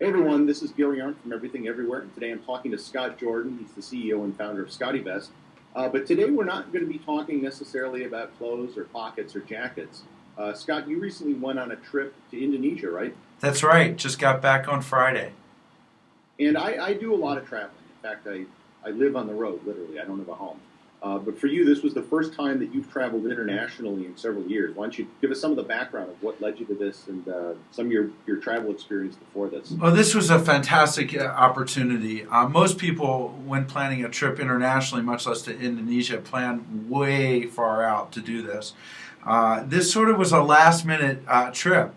Hey everyone, this is Gary Arndt from Everything Everywhere, and today I'm talking to Scott Jordan. He's the CEO and founder of SCOTTeVEST. But today we're not going to be talking necessarily about clothes or pockets or jackets. Scott, you recently went on a trip to Indonesia, right? That's right. Just got back on Friday. And I do a lot of traveling. In fact, I live on the road, literally. I don't have a home. But for you, this was the first time that you've traveled internationally in several years. Why don't you give us some of the background of what led you to this and some of your travel experience before this? Well, this was a fantastic opportunity. Most people, when planning a trip internationally, much less to Indonesia, plan way far out to do this. This sort of was a last-minute trip.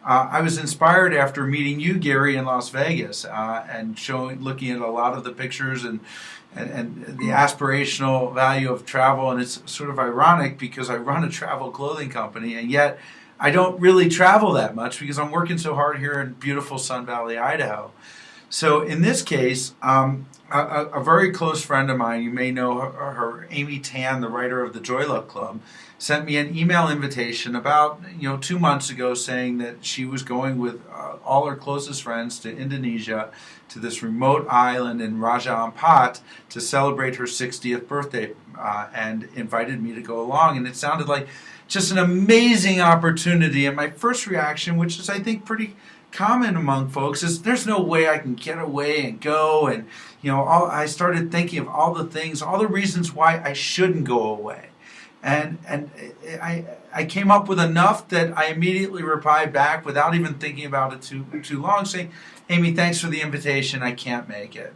I was inspired after meeting you, Gary, in Las Vegas, and looking at a lot of the pictures and the aspirational value of travel. And it's sort of ironic because I run a travel clothing company, and yet I don't really travel that much because I'm working so hard here in beautiful Sun Valley, Idaho. So in this case, a very close friend of mine, you may know her, Amy Tan, the writer of the Joy Luck Club, sent me an email invitation about 2 months ago saying that she was going with all her closest friends to Indonesia, to this remote island in Raja Ampat to celebrate her 60th birthday, and invited me to go along. And it sounded like just an amazing opportunity. And my first reaction, which is I think pretty common among folks, is there's no way I can get away and go. And I started thinking of all the things, all the reasons why I shouldn't go away. And I came up with enough that I immediately replied back without even thinking about it too long, saying, Amy, thanks for the invitation. I can't make it.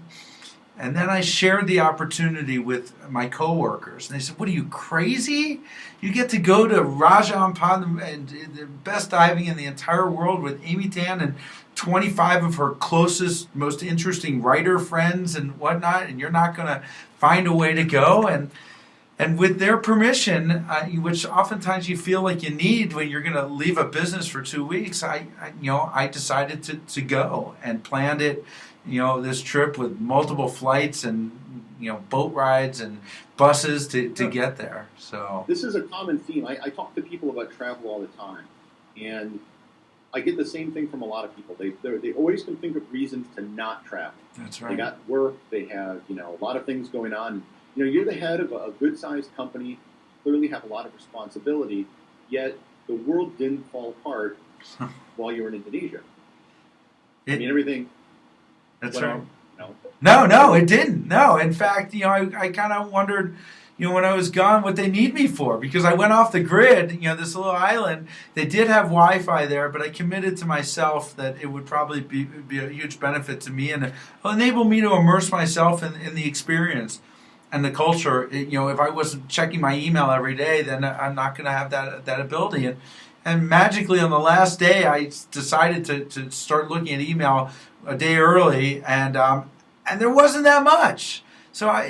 And then I shared the opportunity with my coworkers. And they said, what are you, crazy? You get to go to Raja Ampat and the best diving in the entire world with Amy Tan and 25 of her closest, most interesting writer friends and whatnot, and you're not going to find a way to go? And with their permission, which oftentimes you feel like you need when you're going to leave a business for 2 weeks, I decided to go and planned it, this trip with multiple flights and boat rides and buses to get there. So this is a common theme. I talk to people about travel all the time, and I get the same thing from a lot of people. They always can think of reasons to not travel. That's right. They got work. They have a lot of things going on. You're the head of a good-sized company, clearly have a lot of responsibility, yet the world didn't fall apart while you were in Indonesia. Everything. That's right. No, No, it didn't. No, in fact, I kind of wondered, when I was gone, what they need me for, because I went off the grid, this little island. They did have Wi-Fi there, but I committed to myself that it would probably be a huge benefit to me, and it'll enable me to immerse myself in the experience and the culture. If I wasn't checking my email every day, then I'm not going to have that ability. And magically, on the last day, I decided to start looking at email a day early, and there wasn't that much. So I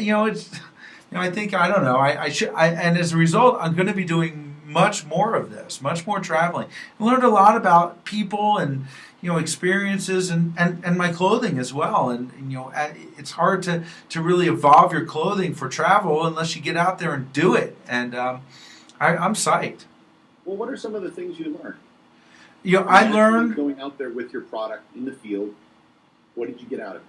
think, I don't know. I should. And as a result, I'm going to be doing much more of this, much more traveling. I learned a lot about people and experiences and my clothing as well. And it's hard to really evolve your clothing for travel unless you get out there and do it. And I'm psyched. Well, what are some of the things you learned? I learned going out there with your product in the field. What did you get out of it?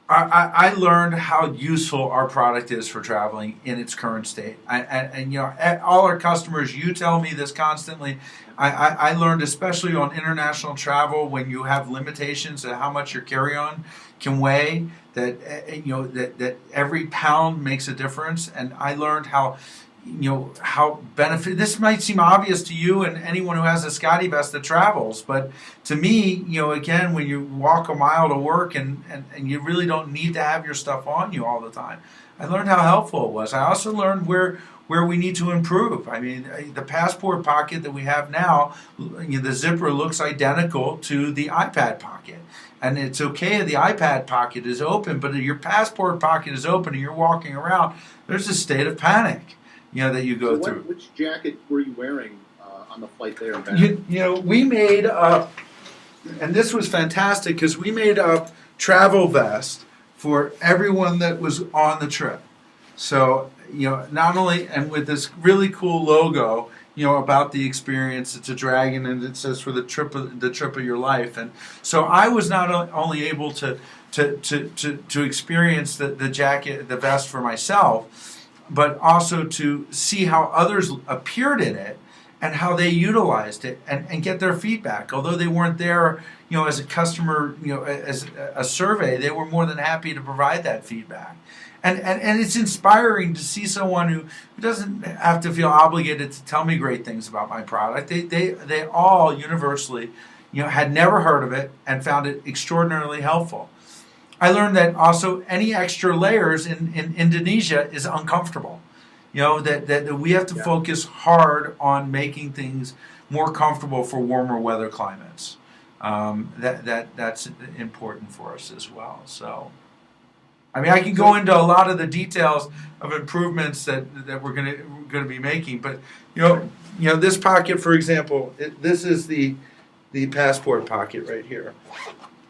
I learned how useful our product is for traveling in its current state. And all our customers, you tell me this constantly. I learned, especially on international travel, when you have limitations of how much your carry-on can weigh, that every pound makes a difference. And I learned how this might seem obvious to you and anyone who has a SCOTTeVEST that travels, but to me, again, when you walk a mile to work and you really don't need to have your stuff on you all the time, I learned how helpful it was. I also learned where we need to improve. The passport pocket that we have now, the zipper looks identical to the iPad pocket. And it's okay if the iPad pocket is open, but if your passport pocket is open and you're walking around, there's a state of panic that you go through. Which jacket were you wearing on the flight there and back? We made up, and this was fantastic because we made up travel vest for everyone that was on the trip. So, not only, and with this really cool logo, about the experience. It's a dragon, and it says for the trip of your life. And so I was not only able to experience the jacket, the vest for myself, but also to see how others appeared in it and how they utilized it and get their feedback. Although they weren't there, as a customer, as a survey, they were more than happy to provide that feedback. And it's inspiring to see someone who doesn't have to feel obligated to tell me great things about my product. They all universally, had never heard of it and found it extraordinarily helpful. I learned that also any extra layers in Indonesia is uncomfortable. That we have to focus hard on making things more comfortable for warmer weather climates. That's important for us as well. So, I can go into a lot of the details of improvements that we're going to be making, but this pocket, for example, this is the passport pocket right here,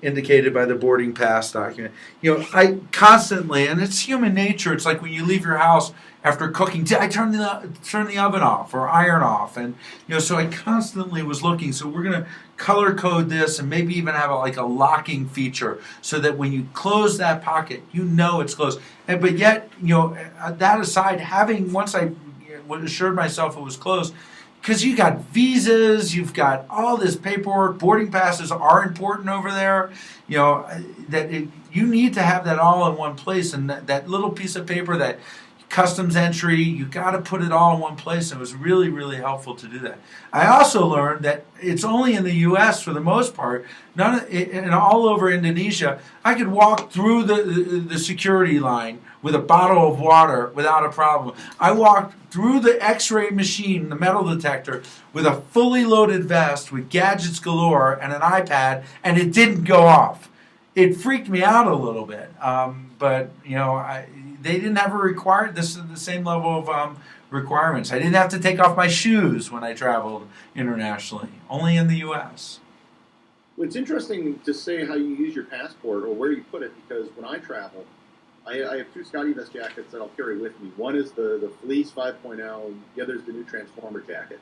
indicated by the boarding pass document. I constantly, and it's human nature. It's like when you leave your house after cooking, I turn the oven off or iron off, and so I constantly was looking. So we're going to color code this and maybe even have a locking feature so that when you close that pocket, it's closed. But yet, that aside, once I assured myself it was closed, because you got visas, you've got all this paperwork, boarding passes are important over there. You need to have that all in one place, and that little piece of paper, that customs entry, you got to put it all in one place. And it was really, really helpful to do that. I also learned that it's only in the U.S. for the most part, and all over Indonesia. I could walk through the security line with a bottle of water without a problem. I walked through the X-ray machine, the metal detector, with a fully loaded vest with gadgets galore and an iPad, and it didn't go off. It freaked me out a little bit, but they didn't have the same level of requirements. I didn't have to take off my shoes when I traveled internationally, only in the U.S. Well, it's interesting to say how you use your passport or where you put it, because when I travel, I have two SCOTTeVEST jackets that I'll carry with me. One is the Fleece 5.0, the other is the new Transformer jacket.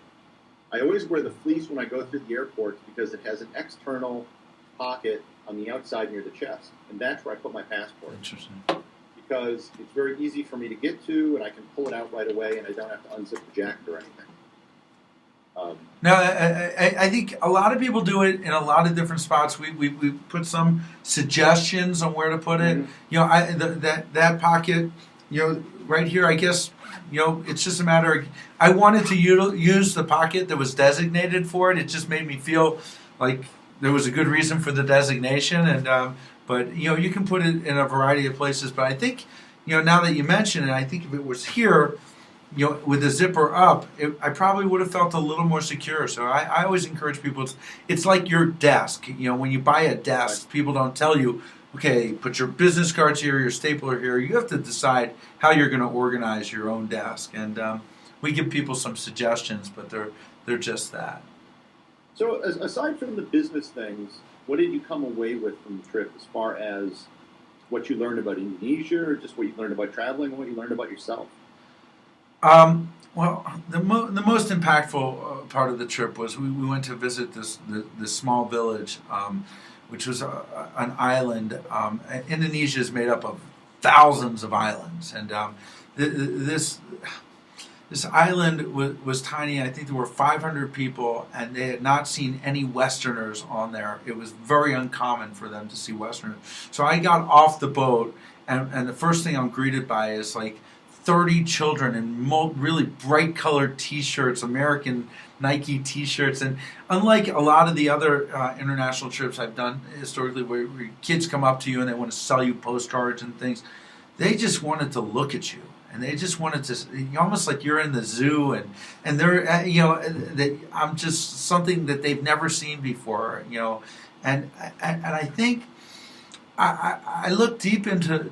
I always wear the Fleece when I go through the airports because it has an external pocket on the outside near the chest, and that's where I put my passport. Interesting. Because it's very easy for me to get to, and I can pull it out right away, and I don't have to unzip the jacket or anything. No, I think a lot of people do it in a lot of different spots. We put some suggestions on where to put it. That pocket, right here, I guess, it's just a matter of, I wanted to use the pocket that was designated for it. It just made me feel like there was a good reason for the designation, and but you can put it in a variety of places. But I think now that you mention it, I think if it was here, with the zipper up, I probably would have felt a little more secure. So I always encourage people. It's like your desk. When you buy a desk, people don't tell you, okay, put your business cards here, your stapler here. You have to decide how you're going to organize your own desk, and we give people some suggestions, but they're just that. So aside from the business things, what did you come away with from the trip as far as what you learned about Indonesia, or just what you learned about traveling, and what you learned about yourself? Well, the most impactful part of the trip was we went to visit this small village, which was an island. Indonesia is made up of thousands of islands, and this island was tiny. I think there were 500 people, and they had not seen any Westerners on there. It was very uncommon for them to see Westerners. So I got off the boat, and the first thing I'm greeted by is 30 children in really bright colored T-shirts, American Nike T-shirts. And unlike a lot of the other international trips I've done historically, where kids come up to you and they want to sell you postcards and things, they just wanted to look at you. And they just wanted to, almost like you're in the zoo, and they're, that I'm just something that they've never seen before, and I think I looked deep into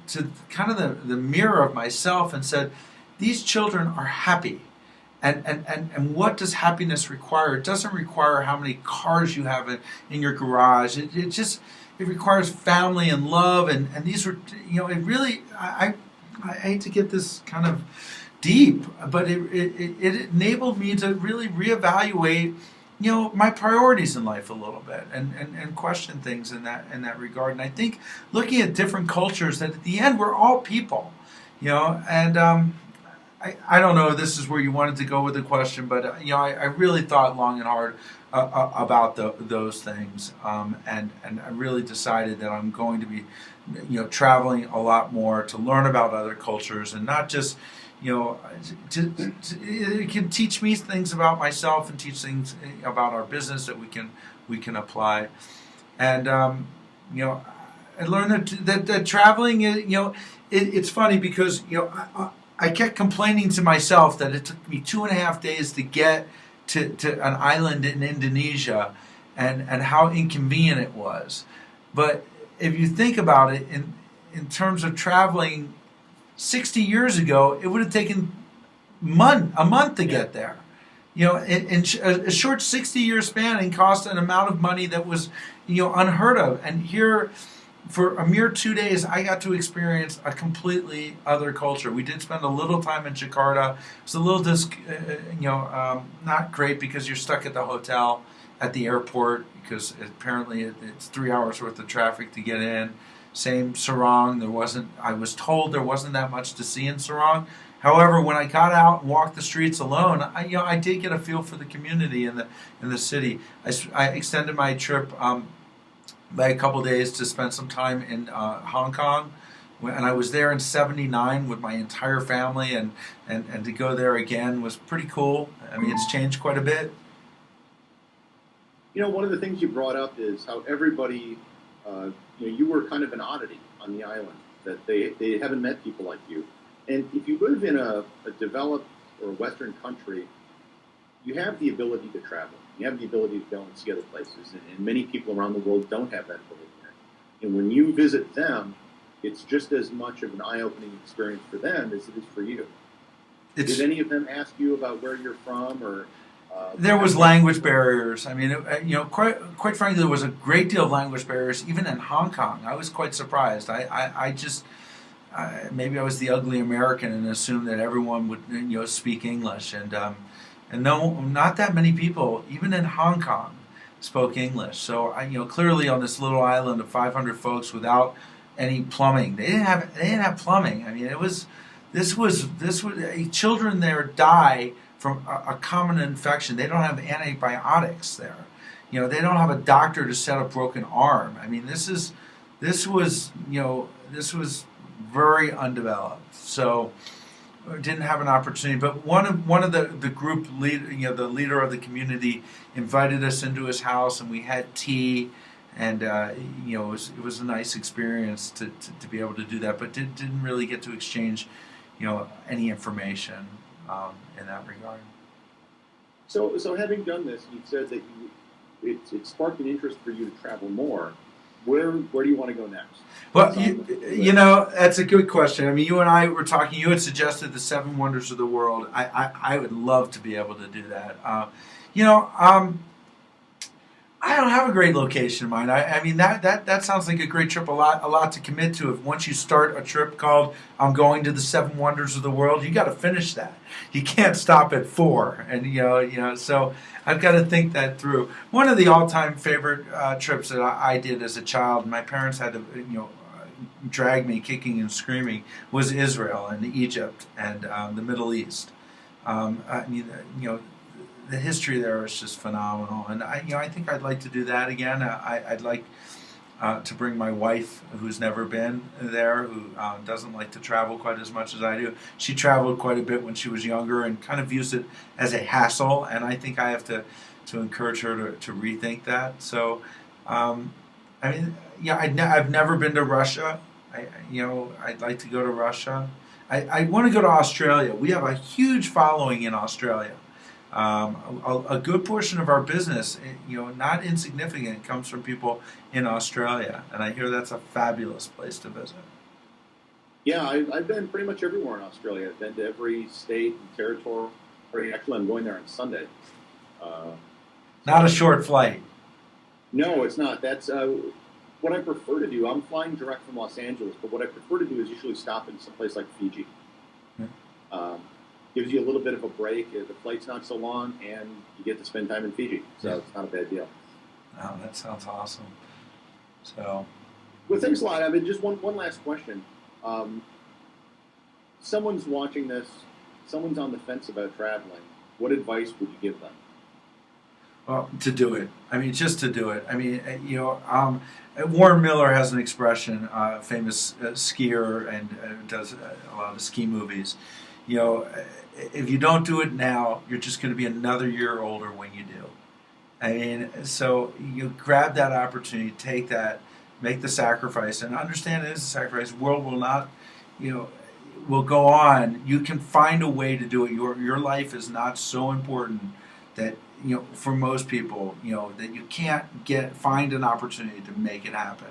to kind of the mirror of myself and said, these children are happy, and what does happiness require? It doesn't require how many cars you have in your garage. It requires family and love, and these were, it really, I hate to get this kind of deep, but it enabled me to really reevaluate, my priorities in life a little bit, and question things in that regard. And I think looking at different cultures, that at the end we're all people, and I don't know if this is where you wanted to go with the question, but I really thought long and hard about those things, and I really decided that I'm going to be traveling a lot more to learn about other cultures, and not just it can teach me things about myself and teach things about our business that we can apply. And I learned that traveling is, it's funny because I kept complaining to myself that it took me 2.5 days to get to an island in Indonesia, and how inconvenient it was. But if you think about it in terms of traveling 60 years ago, it would have taken a month to get there. In a short 60-year span, and cost an amount of money that was unheard of. And here, for a mere 2 days, I got to experience a completely other culture. We did spend a little time in Jakarta. It's a little not great because you're stuck at the hotel at the airport, because apparently it's 3 hours worth of traffic to get in. Same Sarong. I was told there wasn't that much to see in Sarong. However, when I got out and walked the streets alone, I did get a feel for the community in the city. I extended my trip by a couple days to spend some time in Hong Kong, and I was there in '79 with my entire family, and to go there again was pretty cool. I mean, it's changed quite a bit. One of the things you brought up is how everybody, you were kind of an oddity on the island, that they haven't met people like you. And if you live in a developed or a Western country, you have the ability to travel. You have the ability to go and see other places. And many people around the world don't have that ability. And when you visit them, it's just as much of an eye-opening experience for them as it is for you. Did any of them ask you about where you're from, or? There was language barriers. I mean, quite frankly, there was a great deal of language barriers, even in Hong Kong. I was quite surprised. Maybe I was the ugly American and assumed that everyone would speak English, and no, not that many people, even in Hong Kong, spoke English. So clearly on this little island of 500 folks without any plumbing, they didn't have plumbing. I mean, this was children there die from a common infection. They don't have antibiotics there. They don't have a doctor to set a broken arm. I mean, this was very undeveloped. So didn't have an opportunity. But one of the group lead, the leader of the community, invited us into his house, and we had tea, and it was a nice experience to be able to do that. But didn't really get to exchange any information in that regard. So having done this, you said that it sparked an interest for you to travel more. Where do you want to go next? Well, that's a good question. I mean, you and I were talking. You had suggested the 7 wonders of the world. I would love to be able to do that. I don't have a great location in mind. I mean, that sounds like a great trip, a lot to commit to. If once you start a trip called "I'm going to the 7 wonders of the world," you got to finish that. You can't stop at 4, and so I've got to think that through. One of the all-time favorite trips that I did as a child, my parents had to drag me kicking and screaming, was Israel and Egypt and the Middle East. The history there is just phenomenal, and I think I'd like to do that again. I'd like to bring my wife, who's never been there, who doesn't like to travel quite as much as I do. She traveled quite a bit when she was younger and kind of views it as a hassle, and I think I have to encourage her to rethink that. So, I've never been to Russia. I'd like to go to Russia. I want to go to Australia. We have a huge following in Australia. A good portion of our business, not insignificant, comes from people in Australia, and I hear that's a fabulous place to visit. Yeah, I've been pretty much everywhere in Australia. I've been to every state and territory. Actually, I'm going there on Sunday. Not a short flight. No, it's not. That's what I prefer to do. I'm flying direct from Los Angeles, but what I prefer to do is usually stop in some place like Fiji. gives you a little bit of a break. The flight's not so long, and you get to spend time in Fiji. So it's not a bad deal. Oh, that sounds awesome. So, well, thanks a lot. I mean, just one last question. Someone's watching this. Someone's on the fence about traveling. What advice would you give them? well, to do it. I mean, just to do it. I mean, Warren Miller has an expression, famous skier, and does a lot of ski movies. If you don't do it now, you're just going to be another year older when you do. I mean, so you grab that opportunity, take that, make the sacrifice, and understand it is a sacrifice. The world will not, will go on. You can find a way to do it. Your life is not so important that for most people, that you can't find an opportunity to make it happen.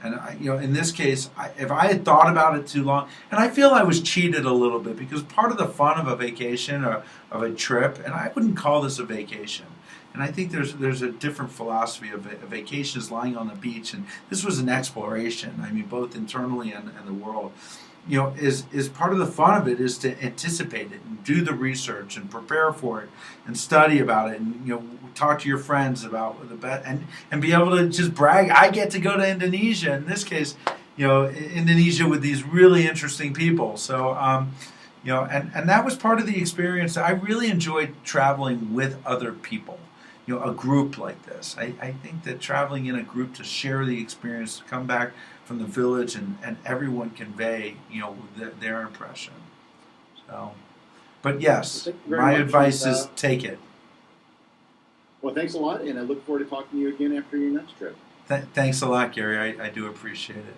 And in this case, if I had thought about it too long, and I feel I was cheated a little bit because part of the fun of a vacation or of a trip, and I wouldn't call this a vacation. And I think there's a different philosophy of a vacation is lying on the beach, and this was an exploration. I mean, both internally and the world. Is part of the fun of it is to anticipate it and do the research and prepare for it and study about it and talk to your friends about the best and be able to just brag. I get to go to Indonesia in this case, Indonesia with these really interesting people. So and that was part of the experience. I really enjoyed traveling with other people. A group like this. I think that traveling in a group to share the experience, to come back from the village and everyone convey, their impression. So, but yes, my advice is take it. Well, thanks a lot, and I look forward to talking to you again after your next trip. Thanks a lot, Gary. I do appreciate it.